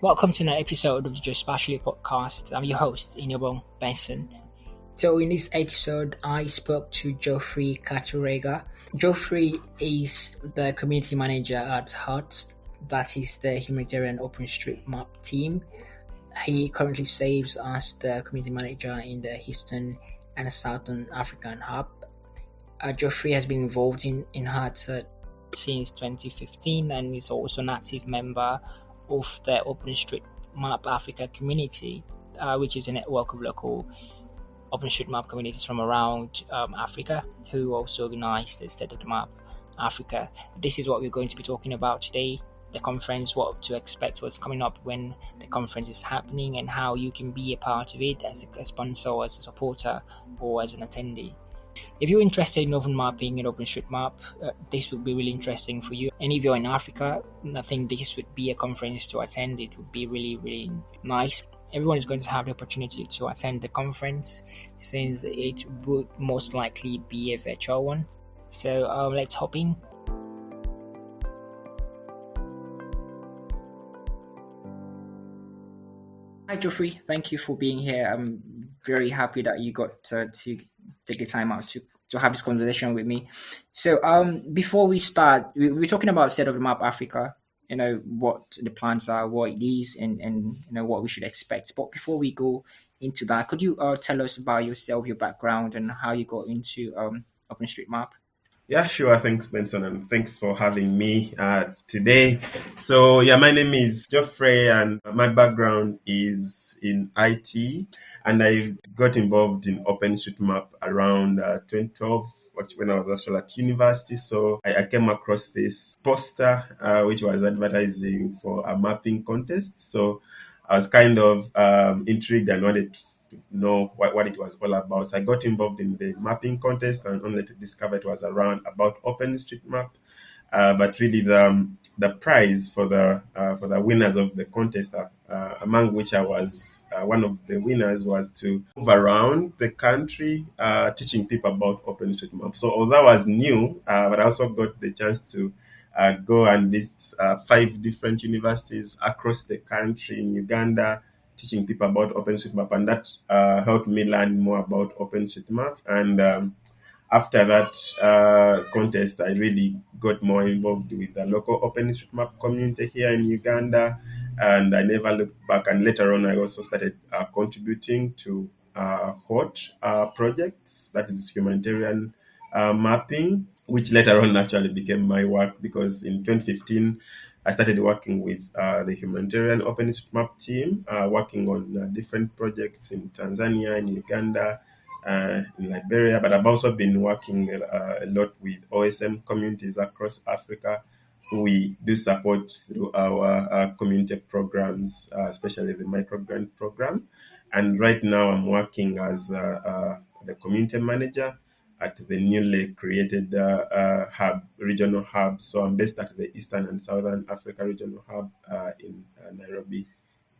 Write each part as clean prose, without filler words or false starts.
Welcome to another episode of the Just Spatially podcast. I'm your host, Inobong Benson. So, in this episode, I spoke to Geoffrey Katurega. Geoffrey is the community manager at HUT, that is the humanitarian OpenStreetMap team. He currently serves as the community manager in the Eastern and Southern African hub. Geoffrey has been involved in HUT since 2015 and is also an active member of the OpenStreetMap Africa community, which is a network of local OpenStreetMap communities from around Africa who also organize the State of the Map Africa. This is what we're going to be talking about today. The conference, what to expect, what's coming up when the conference is happening, and how you can be a part of it as a sponsor, as a supporter, or as an attendee. If you're interested in open mapping and OpenStreetMap, this would be really interesting for you. And if you're in Africa, I think this would be a conference to attend. It would be really, really nice. Everyone is going to have the opportunity to attend the conference since it would most likely be a virtual one. So let's hop in. Hi, Geoffrey. Thank you for being here. I'm very happy that you got to take the time out to have this conversation with me. So before we start, we're talking about State of the Map Africa, what the plans are, what it is, and what we should expect. But before we go into that, could you tell us about yourself, your background, and how you got into OpenStreetMap? Yeah, sure. Thanks, Benson, and thanks for having me today. So, my name is Geoffrey, and my background is in IT, and I got involved in OpenStreetMap around 2012, when I was actually at university. So, I came across this poster, which was advertising for a mapping contest. So, I was kind of intrigued and wanted to know what it was all about. So I got involved in the mapping contest and only to discover it was around about OpenStreetMap. But really the prize for the winners of the contest, among which I was one of the winners, was to move around the country teaching people about OpenStreetMap. So although I was new, but I also got the chance to go and visit 5 different universities across the country in Uganda, teaching people about OpenStreetMap, and that helped me learn more about OpenStreetMap. And after that contest, I really got more involved with the local OpenStreetMap community here in Uganda, and I never looked back. And later on, I also started contributing to HOT projects, that is humanitarian mapping, which later on actually became my work, because in 2015, I started working with the humanitarian OpenStreetMap team, working on different projects in Tanzania, in Uganda, in Liberia. But I've also been working a lot with OSM communities across Africa, who we do support through our community programs, especially the microgrant program. And right now I'm working as the community manager at the newly created regional hub. So I'm based at the Eastern and Southern Africa regional hub in Nairobi,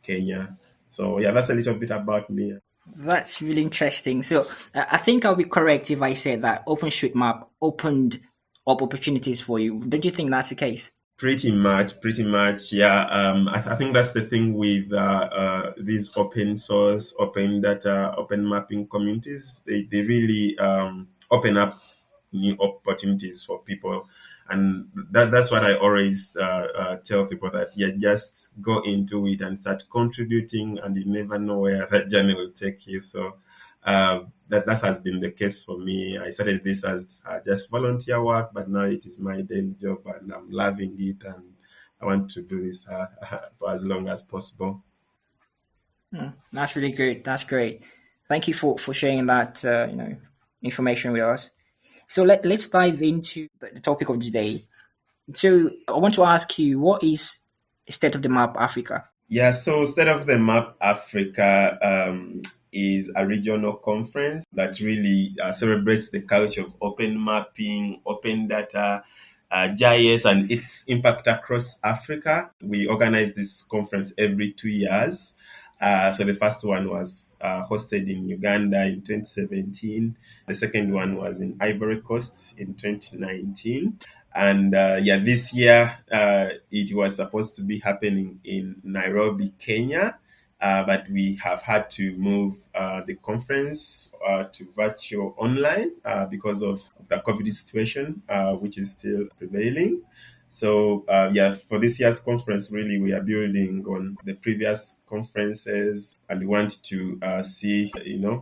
Kenya. So that's a little bit about me. That's really interesting. So I think I'll be correct if I say that OpenStreetMap opened up opportunities for you. Don't you think that's the case? Pretty much. Yeah. I think that's the thing with these open source, open data, open mapping communities. They really open up new opportunities for people. And that's what I always tell people, that just go into it and start contributing, and you never know where that journey will take you. So that has been the case for me. I started this as just volunteer work, but now it is my daily job, and I'm loving it, and I want to do this for as long as possible. That's really good. That's great. Thank you for sharing that information with us. So let's dive into the topic of the day. So I want to ask you, what is State of the Map Africa? Yeah, so State of the Map Africa is a regional conference that really celebrates the culture of open mapping, open data, GIS, and its impact across Africa. We organize this conference every 2 years. So the first one was hosted in Uganda in 2017. The second one was in Ivory Coast in 2019. And this year it was supposed to be happening in Nairobi, Kenya, but we have had to move the conference to virtual online because of the COVID situation, which is still prevailing. So for this year's conference, really we are building on the previous conferences, and we want to see,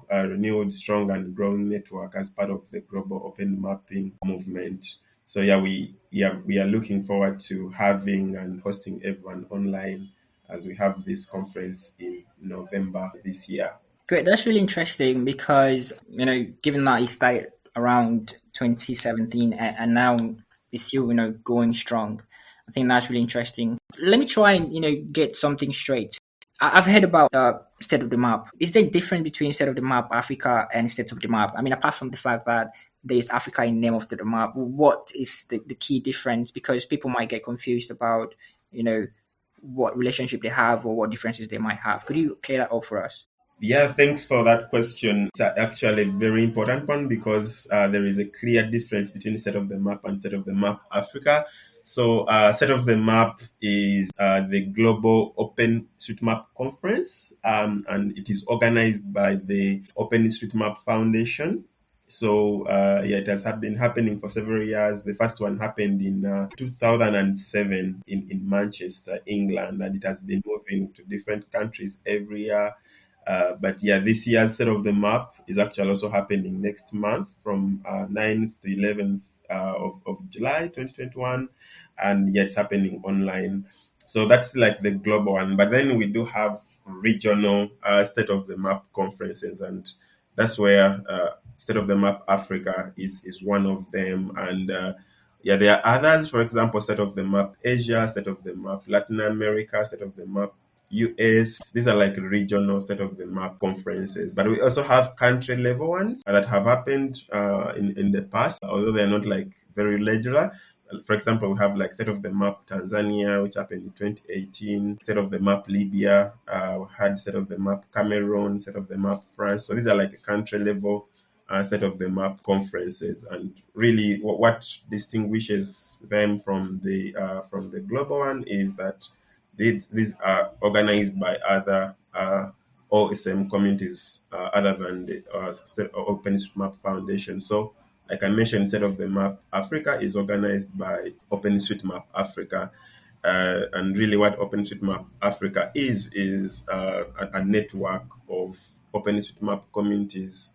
a renewed, strong, and growing network as part of the global open mapping movement. So we are looking forward to having and hosting everyone online as we have this conference in November this year. Great, that's really interesting because given that it started around 2017 and now it's still going strong. I think that's really interesting. Let me try and get something straight. I've heard about State of the Map. Is there a difference between State of the Map Africa and State of the Map? I mean, apart from the fact that there is Africa in the name of State of the Map, what is the key difference? Because people might get confused about what relationship they have or what differences they might have. Could you clear that up for us? Yeah, thanks for that question. It's actually a very important one because there is a clear difference between State of the Map and State of the Map Africa. So, State of the Map is the Global OpenStreetMap Conference, and it is organized by the OpenStreetMap Foundation. So, it has been happening for several years. The first one happened in 2007 in Manchester, England, and it has been moving to different countries every year. But this year's Set of the Map is actually also happening next month from 9th to 11th of July 2021. And it's happening online. So that's like the global one. But then we do have regional State of the Map conferences. And that's where State of the Map Africa is one of them. And there are others, for example, State of the Map Asia, State of the Map Latin America, State of the Map US. These are like regional State of the Map conferences, but we also have country level ones that have happened in the past, although they're not like very regular. For example, we have like State of the Map Tanzania, which happened in 2018, State of the Map Libya, we had State of the Map Cameroon, State of the Map France. So these are like country level State of the Map conferences, and really what distinguishes them from the global one is that these are organized by other OSM communities other than the OpenStreetMap Foundation. So, like I mentioned, State of the Map Africa is organized by OpenStreetMap Africa. And really what OpenStreetMap Africa is a network of OpenStreetMap communities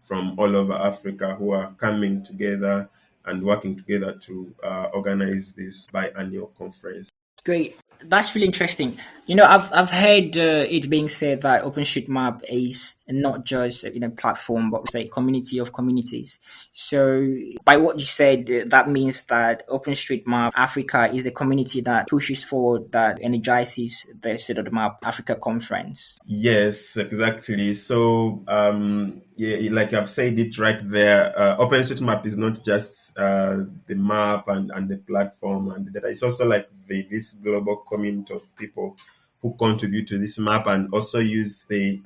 from all over Africa who are coming together and working together to organize this biannual conference. Great. That's really interesting. I've heard it being said that OpenStreetMap is not just a platform, but it's a community of communities. So, by what you said, that means that OpenStreetMap Africa is the community that pushes forward, that energizes the State of the Map Africa conference. Yes, exactly. So, like I've said it right there, OpenStreetMap is not just the map and the platform and the data. It's also like this global community of people who contribute to this map and also use the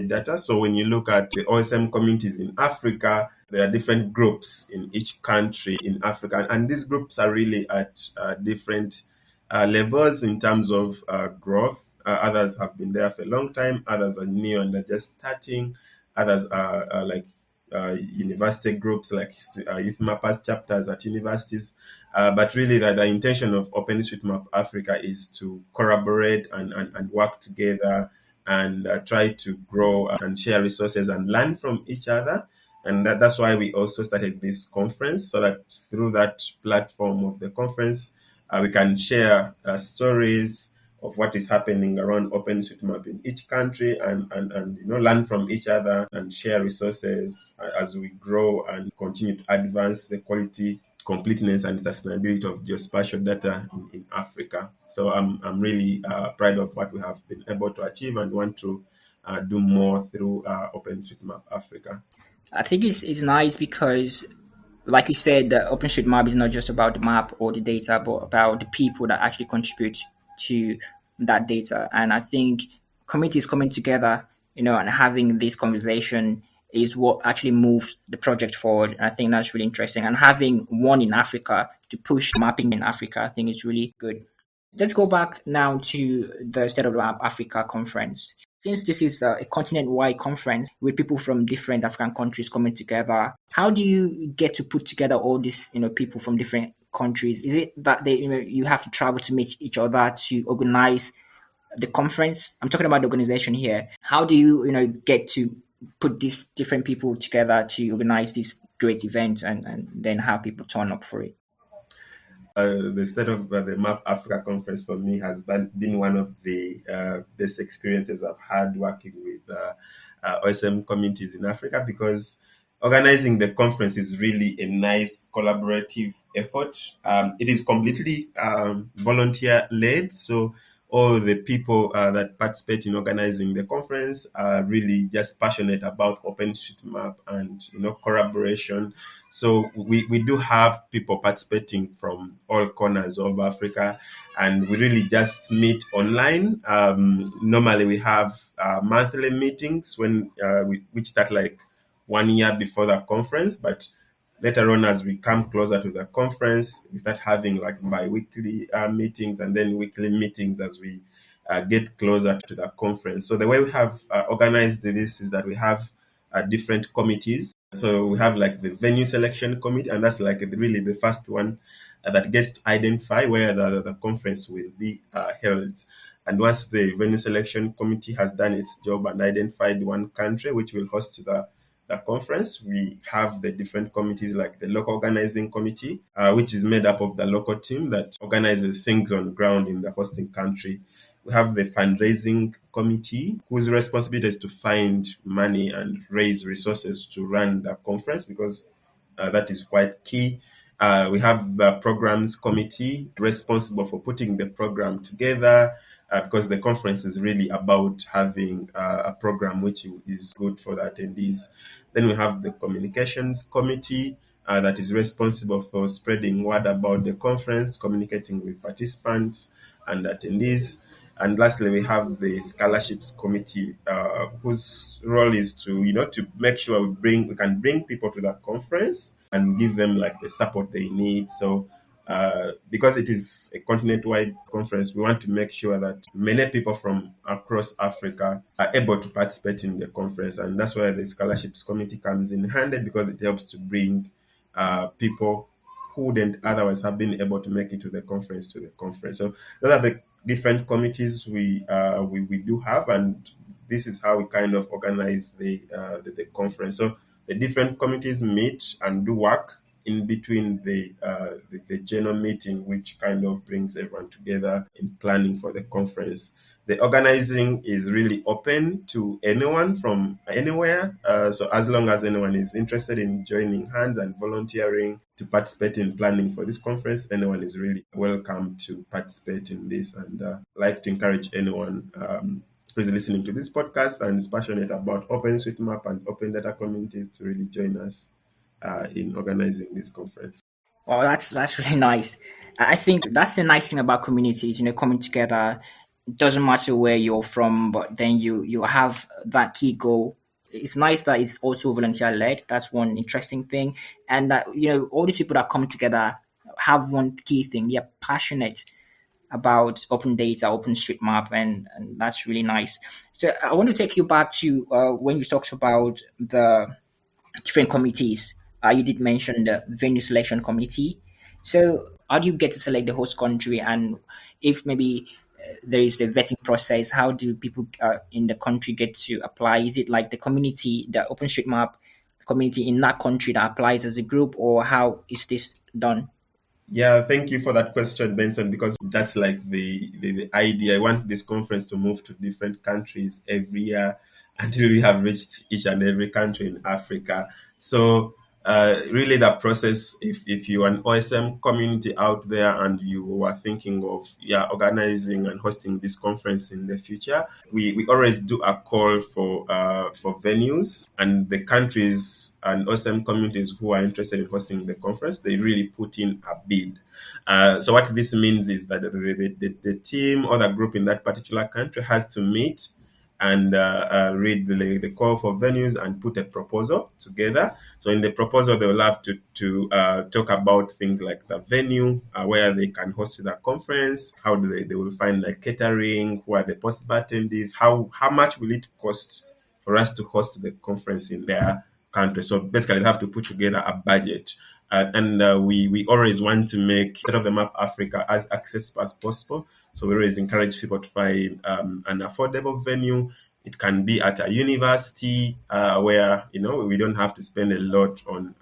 data. So when you look at the OSM communities in Africa, there are different groups in each country in Africa, and these groups are really at different levels in terms of growth. Others have been there for a long time. Others are new and they're just starting. Others are like university groups, like youth mappers chapters at universities. But really, the intention of OpenStreetMap Africa is to collaborate and work together and try to grow and share resources and learn from each other. And that's why we also started this conference, so that through that platform of the conference, we can share stories of what is happening around OpenStreetMap in each country and learn from each other and share resources as we grow and continue to advance the quality, completeness, and sustainability of geospatial data in Africa. So I'm really proud of what we have been able to achieve and want to do more through OpenStreetMap Africa. I think it's nice because, like you said, the OpenStreetMap is not just about the map or the data, but about the people that actually contribute to that data. And I think communities coming together, and having this conversation is what actually moves the project forward. And I think that's really interesting. And having one in Africa to push mapping in Africa, I think is really good. Let's go back now to the State of Africa conference. Since this is a continent-wide conference with people from different African countries coming together, how do you get to put together all these, people from different countries? Is it that you have to travel to meet each other to organize the conference? I'm talking about the organization here. How do you, get to put these different people together to organize this great event and then have people turn up for it? The State of the Map Africa conference for me has been one of the best experiences I've had working with OSM communities in Africa, because organizing the conference is really a nice collaborative effort. It is completely volunteer led, so all the people that participate in organizing the conference are really just passionate about OpenStreetMap and collaboration. So we do have people participating from all corners of Africa, and we really just meet online. Normally we have monthly meetings which start like 1 year before the conference, but later on, as we come closer to the conference, we start having like bi-weekly meetings and then weekly meetings as we get closer to the conference. So the way we have organized this is that we have different committees. So we have like the venue selection committee, and that's like really the first one that gets to identify where the conference will be held. And once the venue selection committee has done its job and identified one country which will host the conference, we have the different committees like the local organizing committee, which is made up of the local team that organizes things on ground in the hosting country. We have the fundraising committee, whose responsibility is to find money and raise resources to run the conference, because that is quite key. We have the programs committee, responsible for putting the program together, because the conference is really about having a program which is good for the attendees. Then we have the communications committee that is responsible for spreading word about the conference, communicating with participants and attendees. And lastly, we have the scholarships committee, whose role is to make sure we can bring people to the conference and give them like the support they need. So because it is a continent-wide conference, we want to make sure that many people from across Africa are able to participate in the conference. And that's where the scholarships committee comes in handy, because it helps to bring people who wouldn't otherwise have been able to make it to the conference. So those are the different committees we do have, and this is how we kind of organize the conference. So the different committees meet and do work in between the general meeting, which kind of brings everyone together in planning for the conference. The organizing is really open to anyone from anywhere. So as long as anyone is interested in joining hands and volunteering to participate in planning for this conference, anyone is really welcome to participate in this. And like to encourage anyone who is listening to this podcast and is passionate about OpenStreetMap and open data communities to really join us in organizing this conference. Well, that's really nice. I think that's the nice thing about communities, coming together. It doesn't matter where you're from, but then you have that key goal. It's nice that it's also volunteer led. That's one interesting thing, and that all these people that come together have one key thing. They're passionate about open data, OpenStreetMap, and that's really nice. So I want to take you back to when you talked about the different committees. You did mention the venue selection committee. So how do you get to select the host country, and if maybe there is the vetting process, how do people in the country get to apply? Is it like the community, the OpenStreetMap community in that country that applies as a group, or how is this done? Yeah, thank you for that question, Benson, because that's like the idea. I want this conference to move to different countries every year until we have reached each and every country in Africa. So really the process, if you're an OSM community out there and you are thinking of organizing and hosting this conference in the future, we always do a call for venues, and the countries and OSM communities who are interested in hosting the conference, they really put in a bid. So what this means is that the team or the group in that particular country has to meet and read the call for venues and put a proposal together. So in the proposal, they will have to talk about things like the venue, where they can host the conference, how they will find like catering, who are the possible attendees, how much will it cost for us to host the conference in their country. So basically, they have to put together a budget. We always want to make SotM Africa as accessible as possible. So we always encourage people to find an affordable venue. It can be at a university where we don't have to spend a lot on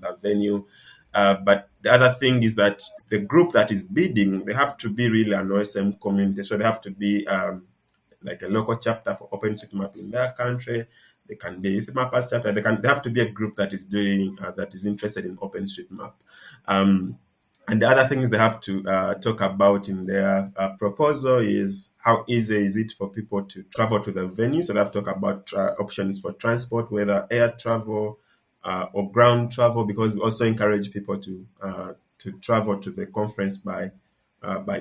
that venue. But the other thing is that the group that is bidding, they have to be really an OSM community. So they have to be like a local chapter for OpenStreetMap in their country. They can be youth mappers chapter. They have to be a group that is doing that is interested in OpenStreetMap. And the other things they have to talk about in their proposal is how easy is it for people to travel to the venue. So they have to talk about options for transport, whether air travel or ground travel, because we also encourage people to travel to the conference by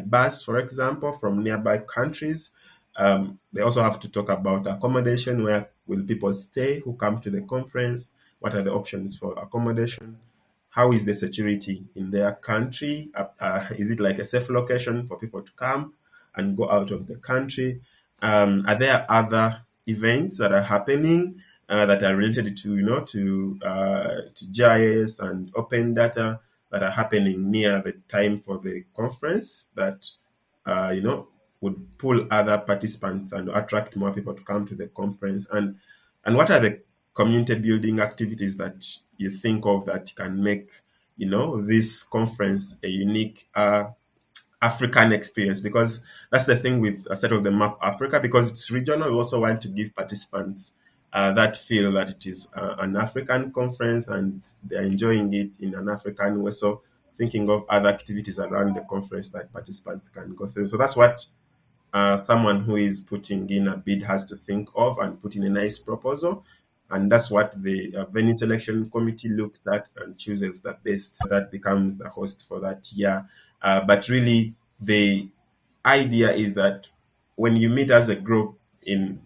bus, for example, from nearby countries. They also have to talk about accommodation. Where will people stay who come to the conference? What are the options for accommodation? How is the security in their country? Is it like a safe location for people to come and go out of the country? Are there other events that are happening that are related to GIS and open data that are happening near the time for the conference that would pull other participants and attract more people to come to the conference? And what are the community building activities that you think of that can make this conference a unique African experience? Because that's the thing with SotM Africa, because it's regional. We also want to give participants that feel that it is an African conference and they're enjoying it in an African way. So thinking of other activities around the conference that participants can go through. So that's what someone who is putting in a bid has to think of and put in a nice proposal. And that's what the venue selection committee looks at and chooses the best that becomes the host for that year. But really, the idea is that when you meet as a group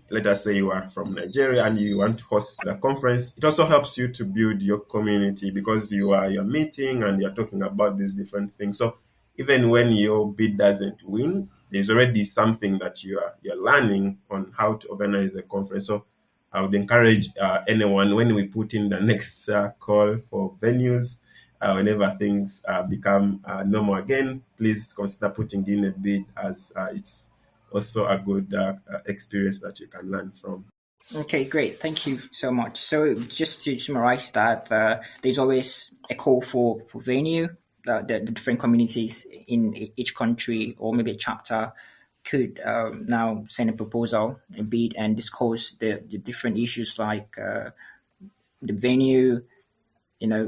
let us say you are from Nigeria and you want to host the conference, it also helps you to build your community, because you're meeting and you're talking about these different things. So even when your bid doesn't win, there's already something that you're learning on how to organize a conference. So I would encourage anyone, when we put in the next call for venues, whenever things become normal again, please consider putting in a bid, as it's also a good experience that you can learn from. Okay, great. Thank you so much. So just to summarize that, there's always a call for venue. The different communities in each country or maybe a chapter could now send a proposal, a bid, and discuss the different issues like the venue,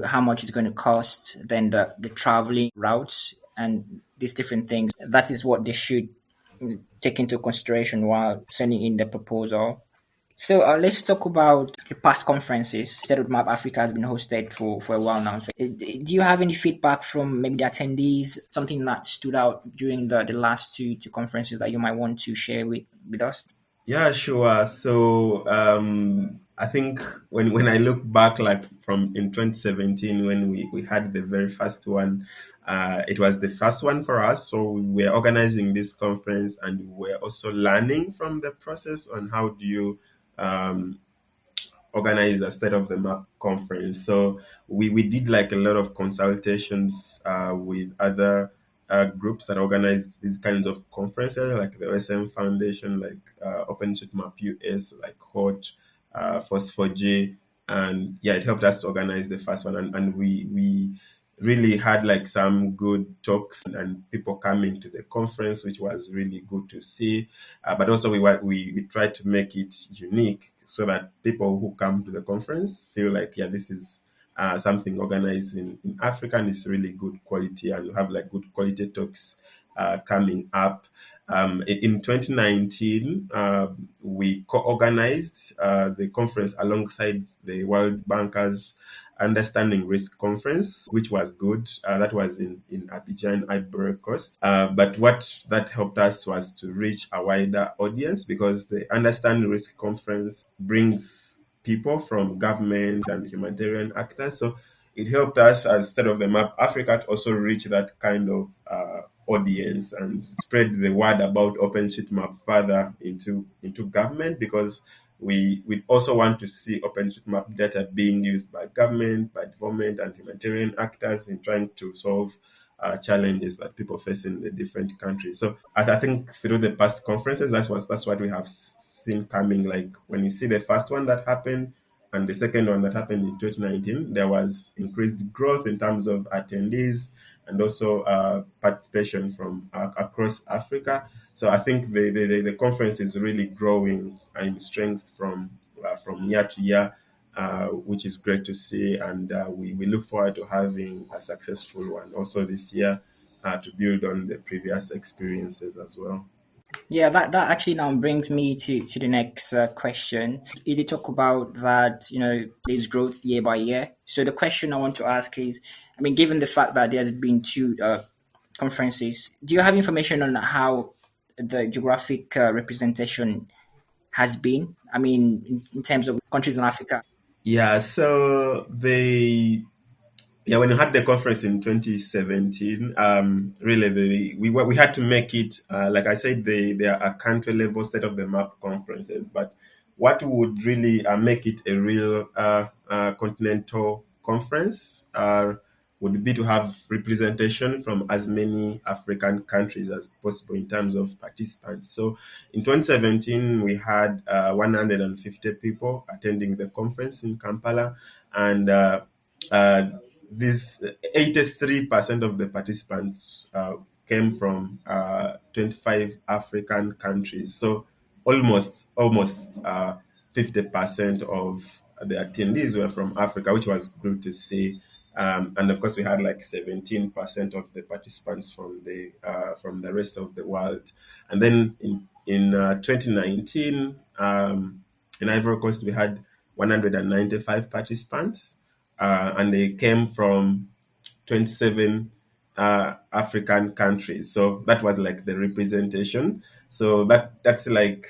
how much it's going to cost, then the traveling routes, and these different things. That is what they should take into consideration while sending in the proposal. So let's talk about the past conferences. SotM Africa has been hosted for a while now. So, do you have any feedback from maybe the attendees, something that stood out during the last two conferences that you might want to share with us? Yeah, sure. So I think when I look back, like from in 2017, when we had the very first one, it was the first one for us. So we were organizing this conference and we're also learning from the process on how do you organize a State of the Map conference. So we did like a lot of consultations with other groups that organize these kinds of conferences, like the OSM Foundation, like OpenStreetMap US, like Cote, Phos4J, and yeah, it helped us to organize the first one, and we really had like some good talks and people coming to the conference, which was really good to see. But also we tried to make it unique so that people who come to the conference feel like, yeah, this is something organized in Africa and it's really good quality, and we have like good quality talks coming up. In 2019, we co-organized the conference alongside the World Bankers Understanding Risk Conference, which was good. That was in Abidjan, Ivory Coast. But what that helped us was to reach a wider audience, because the Understanding Risk Conference brings people from government and humanitarian actors. So it helped us as SotM Africa to also reach that kind of audience and spread the word about OpenStreetMap further into government, because we also want to see OpenStreetMap data being used by government, by development and humanitarian actors in trying to solve challenges that people face in the different countries. So I think through the past conferences, that's what we have seen coming. Like when you see the first one that happened and the second one that happened in 2019, there was increased growth in terms of attendees and also participation from across Africa. So I think the conference is really growing in strength from year to year, which is great to see. And we look forward to having a successful one also this year to build on the previous experiences as well. Yeah, that actually now brings me to the next question. You did talk about that, there's growth year by year. So the question I want to ask is, I mean, given the fact that there's been two conferences, do you have information on how the geographic representation has been? I mean, in terms of countries in Africa? Yeah, so when we had the conference in 2017, really we had to make it, like I said, they are a country level state of the map conferences. But what would really make it a real continental conference would be to have representation from as many African countries as possible in terms of participants. So in 2017, we had 150 people attending the conference in Kampala, and this 83% of the participants came from 25 African countries. So almost 50% of the attendees were from Africa, which was good to see. And of course, we had like 17% of the participants from the rest of the world. And then in 2019, in Ivory Coast, we had 195 participants, and they came from 27 African countries. So that was like the representation. So that's like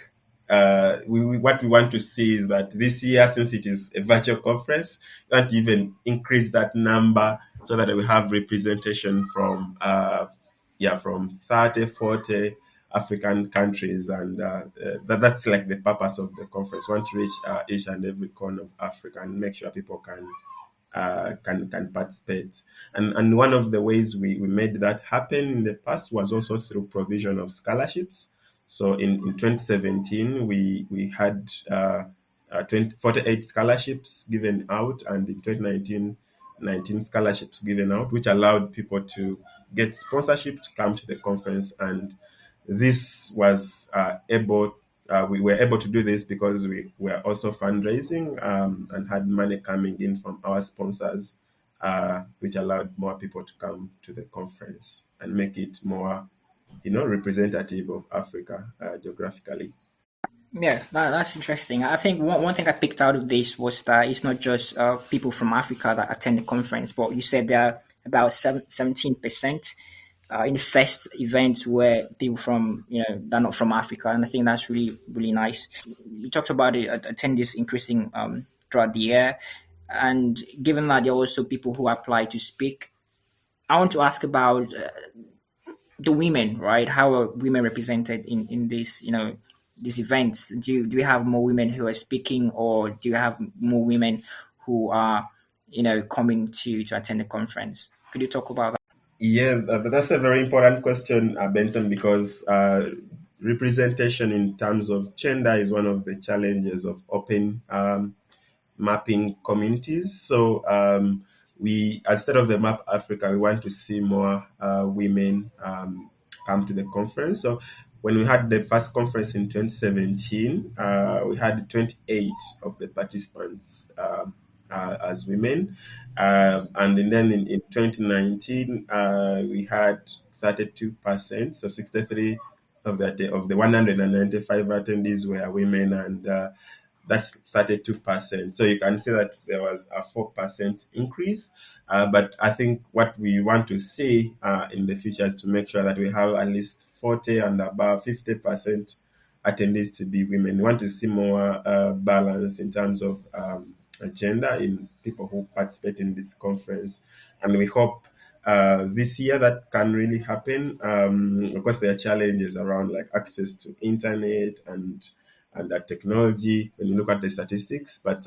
what we want to see is that this year, since it is a virtual conference, we want to even increase that number so that we have representation from from 30, 40 African countries, and that's like the purpose of the conference. We want to reach each and every corner of Africa and make sure people can participate. And one of the ways we made that happen in the past was also through provision of scholarships. So in 2017, we had 48 scholarships given out, and in 2019, 19 scholarships given out, which allowed people to get sponsorship to come to the conference. And this was we were able to do this because we were also fundraising and had money coming in from our sponsors, which allowed more people to come to the conference and make it more, representative of Africa geographically. Yeah, that's interesting. I think one thing I picked out of this was that it's not just people from Africa that attend the conference, but you said there are about 17% in the first event where people from, they're not from Africa. And I think that's really, really nice. You talked about the attendees increasing throughout the year. And given that there are also people who apply to speak, I want to ask about the women, right? How are women represented in this, these events? Do we have more women who are speaking, or do you have more women who are, coming to attend the conference? Could you talk about that? Yeah, that's a very important question, Benson, because representation in terms of gender is one of the challenges of open mapping communities. So we, as SotM Africa, we want to see more women come to the conference. So when we had the first conference in 2017, we had 28 of the participants as women. And then in 2019, we had 32%, so 63 of the 195 attendees were women, and that's 32%. So you can see that there was a 4% increase. But I think what we want to see in the future is to make sure that we have at least 40 and above 50% attendees to be women. We want to see more balance in terms of gender in people who participate in this conference. And we hope this year that can really happen. Of course, there are challenges around like access to internet and that technology when you look at the statistics. But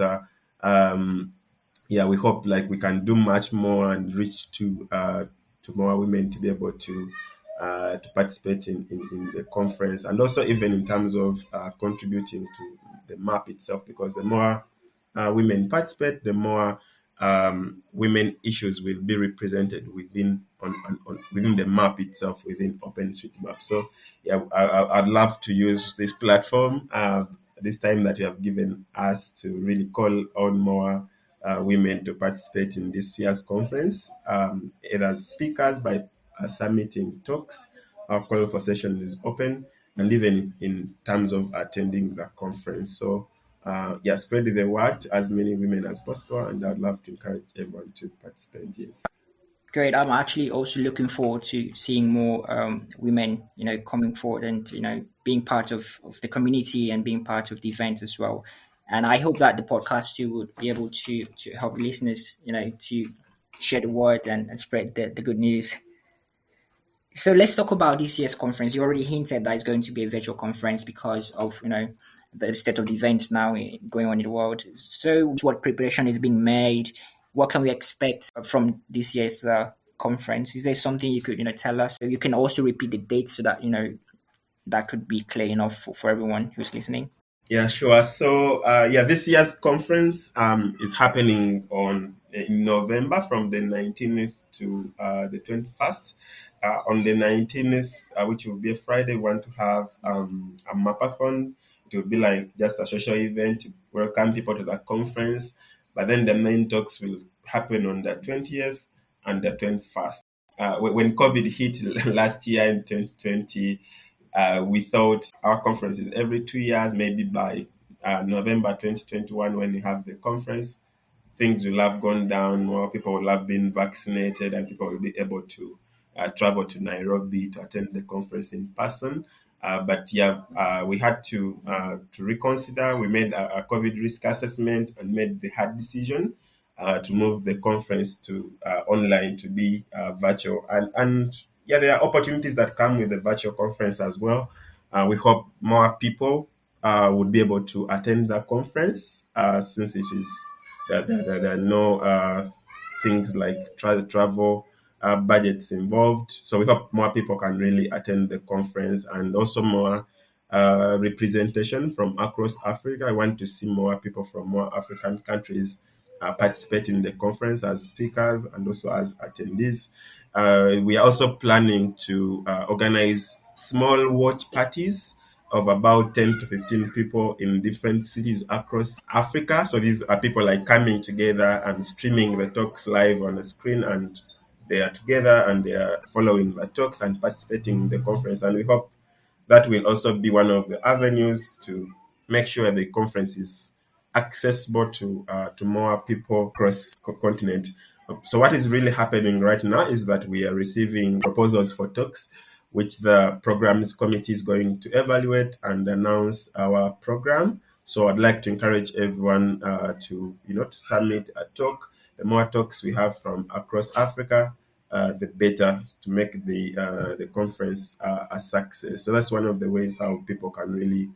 we hope like we can do much more and reach to more women to be able to participate in the conference, and also even in terms of contributing to the map itself, because the more women participate, the more women issues will be represented within within the map itself, within OpenStreetMap. So I'd love to use this platform this time that you have given us to really call on more women to participate in this year's conference, either as speakers by submitting talks. Our call for session is open, and even in terms of attending the conference. So spread the word to as many women as possible, and I'd love to encourage everyone to participate. Yes. Great. I'm actually also looking forward to seeing more women, coming forward and, being part of the community and being part of the event as well. And I hope that the podcast too would be able to help listeners, to share the word and spread the good news. So let's talk about this year's conference. You already hinted that it's going to be a virtual conference because of, the state of the events now going on in the world. So what preparation is being made? What can we expect from this year's conference? Is there something you could, tell us? You can also repeat the dates so that, that could be clear enough for everyone who's listening. Yeah, sure. So, this year's conference is happening in November from the 19th to the 21st. On the 19th, which will be a Friday, we want to have a mapathon. It will be like just a social event to welcome people to the conference. But then the main talks will happen on the 20th and the 21st. When COVID hit last year in 2020, we thought our conference is every 2 years. Maybe by November 2021, when we have the conference, things will have gone down, more people will have been vaccinated, and people will be able to travel to Nairobi to attend the conference in person. But we had to reconsider. We made a COVID risk assessment and made the hard decision to move the conference to online, to be virtual. And there are opportunities that come with the virtual conference as well. We hope more people would be able to attend the conference since it is there are no things like travel budgets involved. So we hope more people can really attend the conference, and also more representation from across Africa. I want to see more people from more African countries participate in the conference as speakers and also as attendees. We are also planning to organize small watch parties of about 10 to 15 people in different cities across Africa. So these are people like coming together and streaming the talks live on the screen, and they are together and they are following the talks and participating in the conference. And we hope that will also be one of the avenues to make sure the conference is accessible to more people across the continent. So what is really happening right now is that we are receiving proposals for talks, which the programs committee is going to evaluate and announce our program. So I'd like to encourage everyone to submit a talk. The more talks we have from across Africa, the better, to make the conference a success. So that's one of the ways how people can really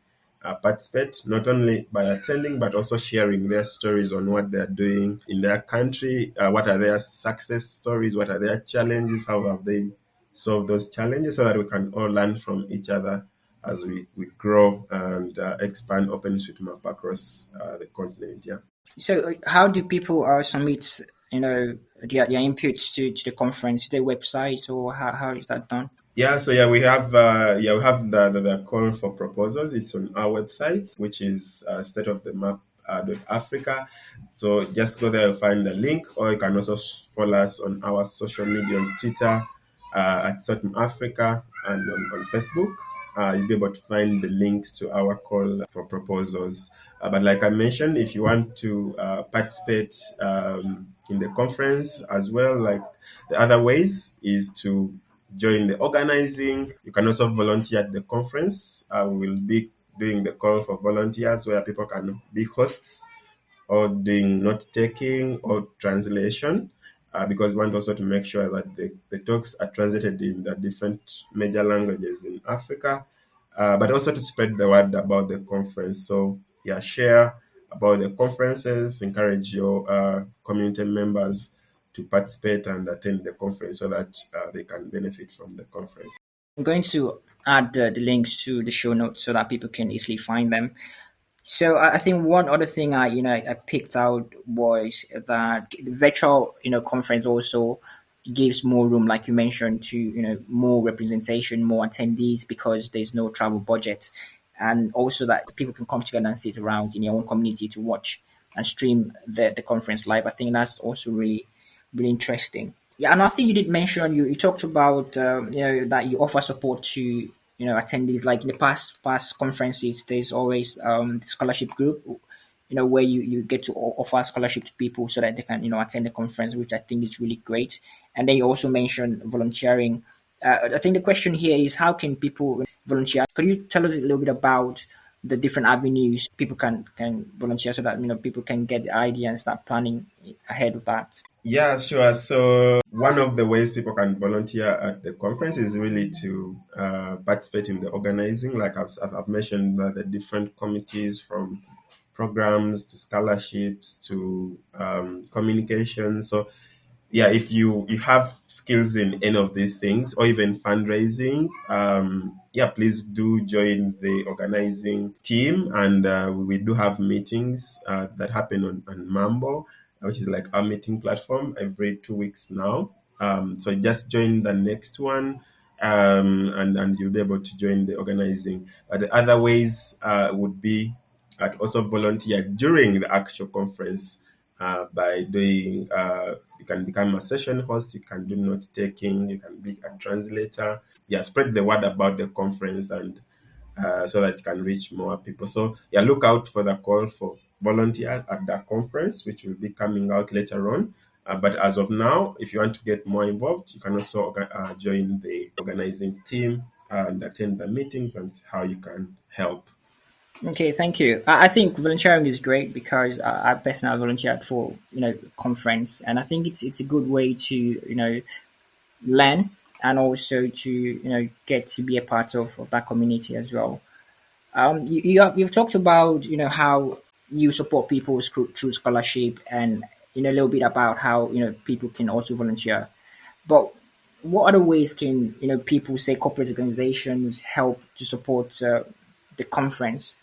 participate, not only by attending, but also sharing their stories on what they're doing in their country, what are their success stories, what are their challenges, how have they solved those challenges, so that we can all learn from each other as we grow and expand OpenStreetMap across the continent. Yeah. So how do people submit, their inputs to the conference, their website, or how is that done? So we have the call for proposals. It's on our website, which is SotMAP.Africa. So just go there and find the link, or you can also follow us on our social media on Twitter at SotM Africa and on Facebook. you'll be able to find the links to our call for proposals. But like I mentioned, if you want to participate in the conference as well, like the other ways is to join the organizing. You can also volunteer at the conference. We will be doing the call for volunteers where people can be hosts or doing note taking or translation, because we want also to make sure that the talks are translated in the different major languages in Africa, but also to spread the word about the conference. So yeah, share about the conferences, encourage your community members to participate and attend the conference so that they can benefit from the conference. I'm going to add the links to the show notes so that people can easily find them. So I think one other thing I picked out was that the virtual conference also gives more room, like you mentioned, to more representation, more attendees because there's no travel budget, and also that people can come together and sit around in your own community to watch and stream the conference live. I think that's also really interesting. Yeah, and I think you did mention you talked about that you offer support to attendees. Like in the past conferences, there's always the scholarship group, where you get to offer scholarship to people so that they can attend the conference, which I think is really great. And then you also mentioned volunteering. I think the question here is how can people volunteer? Could you tell us a little bit about the different avenues people can volunteer so that people can get the idea and start planning ahead of that? Yeah, sure. So one of the ways people can volunteer at the conference is really to participate in the organizing. Like I've mentioned, the different committees from programs to scholarships to communication. So yeah, if you have skills in any of these things or even fundraising, yeah, please do join the organizing team. And we do have meetings that happen on Mambo, which is like our meeting platform every 2 weeks now. So just join the next one, and you'll be able to join the organizing. The other ways would be at also volunteer during the actual conference by doing, you can become a session host, you can do note taking, you can be a translator. Yeah, spread the word about the conference and so that you can reach more people. So yeah, look out for the call for volunteers at that conference, which will be coming out later on. But as of now, if you want to get more involved, you can also join the organizing team and attend the meetings and see how you can help. Okay, thank you. I think volunteering is great because I personally volunteered for conference, and I think it's a good way to learn and also to get to be a part of that community as well. You've talked about how you support people through scholarship, and a little bit about how people can also volunteer. But what other ways can people, say corporate organizations, help to support the conference?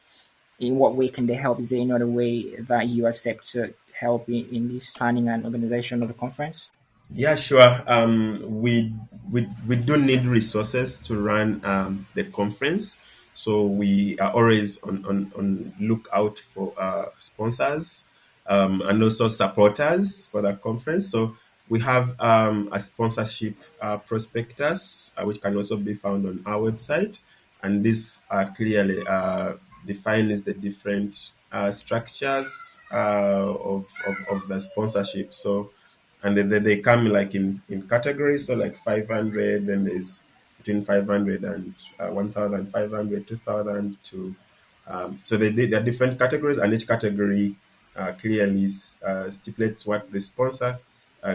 In what way can they help? Is there any other way that you accept to help in this planning and organization of the conference? Yeah, sure. We do need resources to run the conference, so we are always on lookout for sponsors and also supporters for the conference. So we have a sponsorship prospectus, which can also be found on our website, and this clearly defines the different structures of the sponsorship. So and then they come like in categories, so like 500, then there's between 500 and 1,500, 2,000 to so there are different categories, and each category clearly stipulates what the sponsor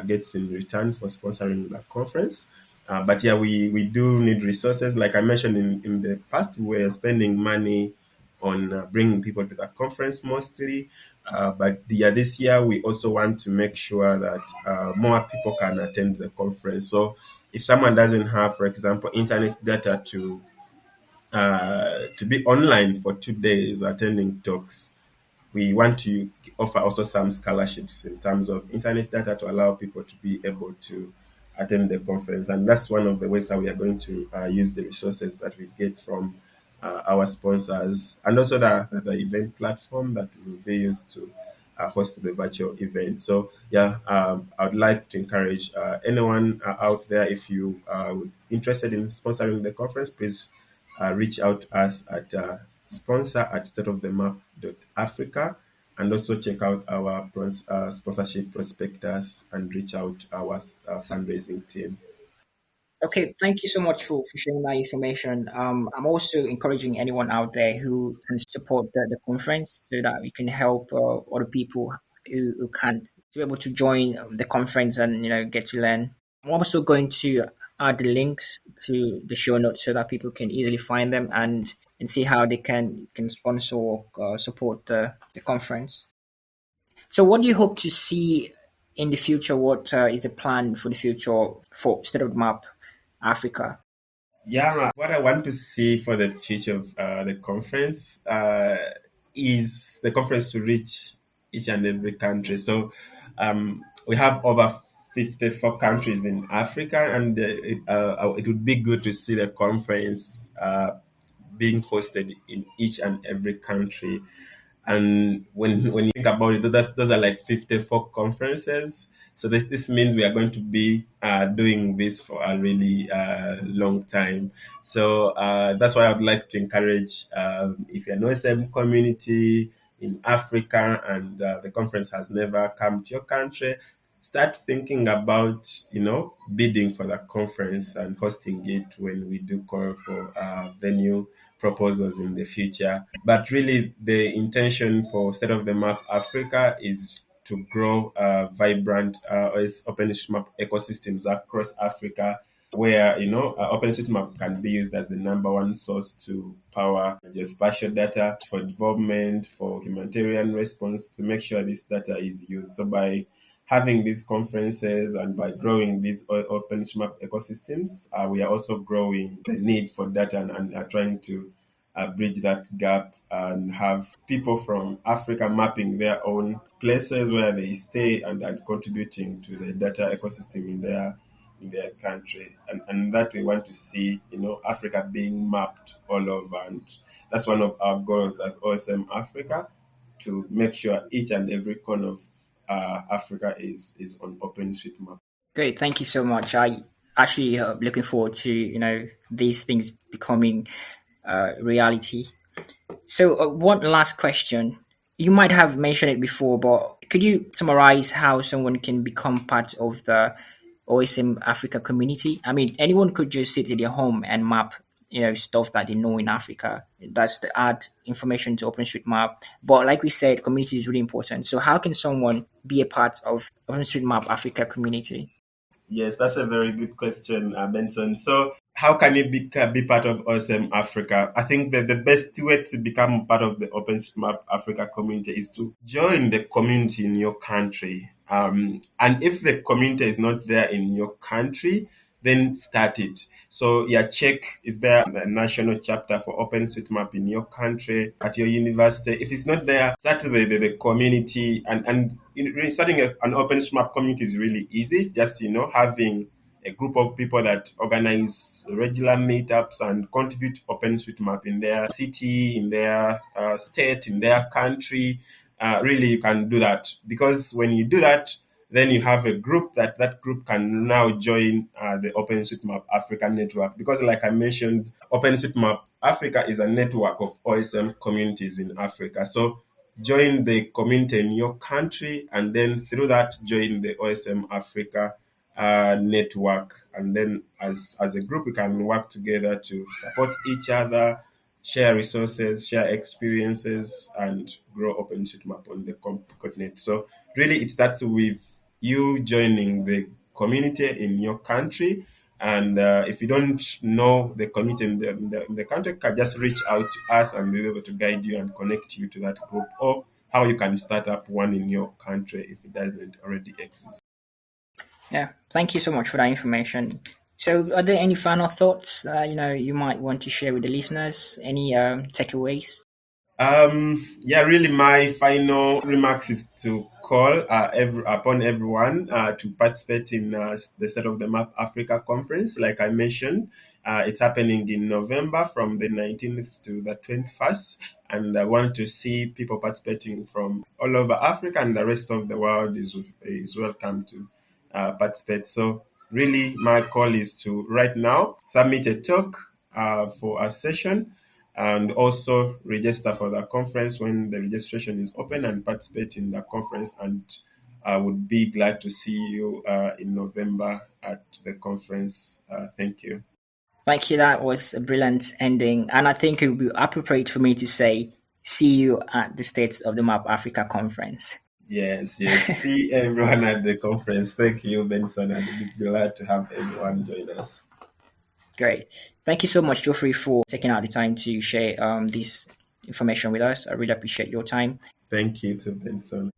gets in return for sponsoring the conference. But yeah, we do need resources. Like I mentioned in the past, we were spending money on bringing people to the conference mostly. But yeah, this year we also want to make sure that more people can attend the conference. So if someone doesn't have, for example, internet data to be online for 2 days attending talks, we want to offer also some scholarships in terms of internet data to allow people to be able to attend the conference. And that's one of the ways that we are going to use the resources that we get from our sponsors, and also the event platform that will be used to host the virtual event. So yeah, I would like to encourage anyone out there, if you are interested in sponsoring the conference, please reach out to us at sponsor at SotMAP Africa, and also check out our sponsorship prospectus and reach out to our fundraising team. Okay, thank you so much for sharing that information. I'm also encouraging anyone out there who can support the conference so that we can help other people who can't to be able to join the conference and get to learn. I'm also going to add the links to the show notes so that people can easily find them and see how they can sponsor or support the conference. So, what do you hope to see in the future? What is the plan for the future for State of the Map Africa? Yeah, what I want to see for the future of the conference is the conference to reach each and every country. So we have over 54 countries in Africa, and it would be good to see the conference being hosted in each and every country. And when you think about it, those are like 54 conferences. So this means we are going to be doing this for a really long time. So that's why I would like to encourage, if you're an OSM community in Africa and the conference has never come to your country, start thinking about, bidding for the conference and hosting it when we do call for venue proposals in the future. But really, the intention for State of the Map Africa is to grow vibrant OpenStreetMap ecosystems across Africa, where OpenStreetMap can be used as the number one source to power geospatial data for development, for humanitarian response, to make sure this data is used. So by having these conferences and by growing these OpenStreetMap ecosystems, we are also growing the need for data and are trying to bridge that gap and have people from Africa mapping their own places where they stay and contributing to the data ecosystem in their country. And that we want to see, Africa being mapped all over. And that's one of our goals as OSM Africa, to make sure each and every corner of Africa is on OpenStreetMap. Great, thank you so much. I actually looking forward to these things becoming reality. So one last question. You might have mentioned it before, but could you summarize how someone can become part of the OSM Africa community? I mean, anyone could just sit at their home and map stuff that they know in Africa. That's to add information to OpenStreetMap. But like we said, community is really important. So how can someone be a part of OpenStreetMap Africa community? Yes, that's a very good question, Benson. So how can you be part of OSM Africa? I think that the best way to become part of the OpenStreetMap Africa community is to join the community in your country. And if the community is not there in your country, then start it. So check, is there a national chapter for OpenStreetMap in your country, at your university? If it's not there, start the community. And starting an OpenStreetMap community is really easy. It's just, having a group of people that organize regular meetups and contribute OpenStreetMap in their city, in their state, in their country. Really, you can do that, because when you do that, then you have a group that group can now join the OpenStreetMap Africa network. Because like I mentioned, OpenStreetMap Africa is a network of OSM communities in Africa. So join the community in your country, and then through that, join the OSM Africa network. And then as a group, we can work together to support each other, share resources, share experiences, and grow OpenStreetMap on the continent. So really, it starts with you joining the community in your country. And if you don't know the community in the country, can just reach out to us and we'll be able to guide you and connect you to that group, or how you can start up one in your country if it doesn't already exist. Yeah, thank you so much for that information. So are there any final thoughts you might want to share with the listeners? Any takeaways? Really, my final remarks is to call upon everyone to participate in the State of the Map Africa conference. Like I mentioned, it's happening in November from the 19th to the 21st. And I want to see people participating from all over Africa, and the rest of the world is welcome to participate. So really, my call is to right now submit a talk for our session, and also register for the conference when the registration is open and participate in the conference. And I would be glad to see you in November at the conference. Thank you. Thank you. That was a brilliant ending. And I think it would be appropriate for me to say, see you at the States of the Map Africa conference. Yes. See everyone at the conference. Thank you, Benson. I'd be glad to have everyone join us. Great. Thank you so much, Geoffrey, for taking out the time to share this information with us. I really appreciate your time. Thank you to Benson.